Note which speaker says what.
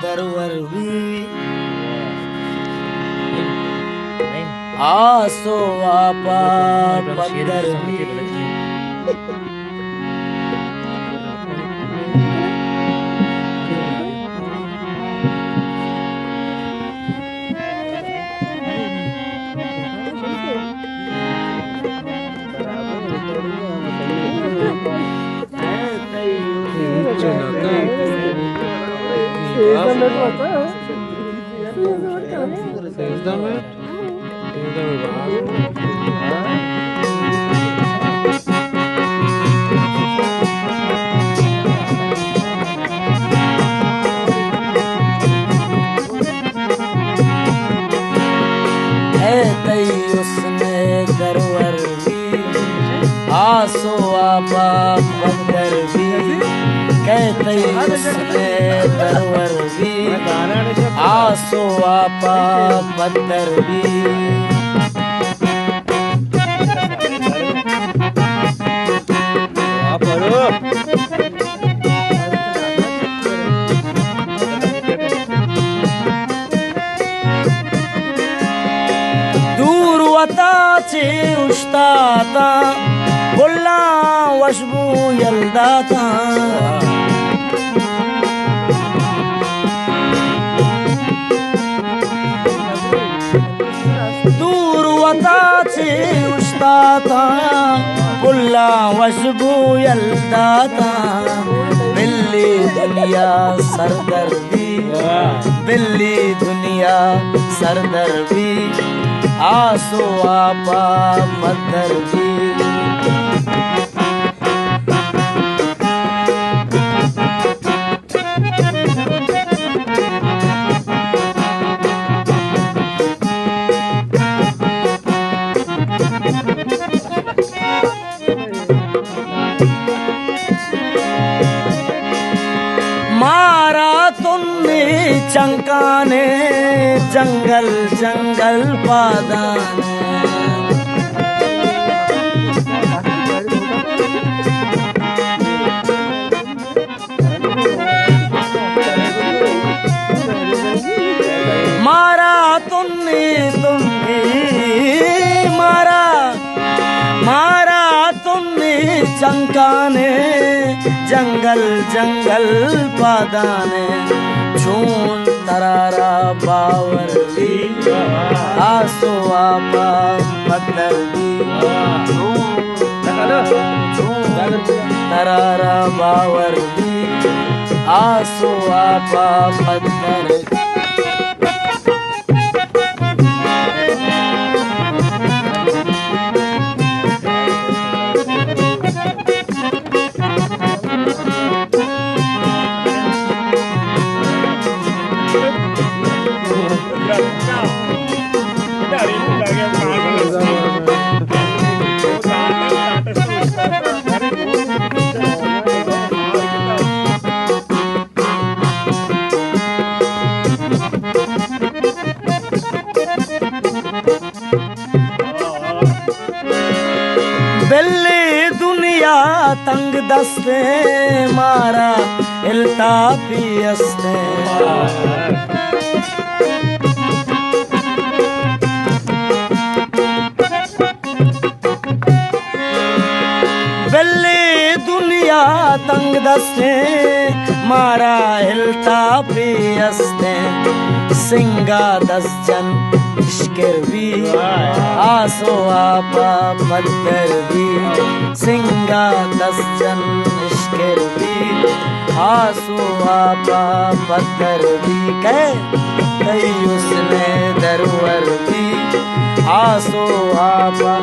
Speaker 1: दरवर भी आसो आपा पत्थर भी उसने दरवर भी आसो आपा पत्थर भी कहते उसने दरवर भी आसो आपा पत्थर भी चे उस्ताता बोला वशबू यल्दाता दूर वता चे उस्ताता बोला वशबू यल्दाता बिल्ली दुनिया सरदर्दी बिल्ली दुनिया सरदर्दी आसो आपा पत्थर भी मारा तुमने चंकाने जंगल जंगल पादाने मारा तुमने मारा तुमने चंकाने जंगल जंगल पादाने झून तरारा बावर भी आसो आपा पत्थर भी तरारा बावर भी आसो आपा पत्थर बिल्ली दुनिया तंग दस्ते मारा इल्ताफी हस्ते बिल्ली दुनिया तंग दस्ते मारा इल्ताफी हस्ते सिंगा दस जन इश्कर भी आसो आपा पत्थर भी सिंगा दस जन इश्कर भी आसो आपा पत्थर भी कह उसने दरवर भी आसो आपा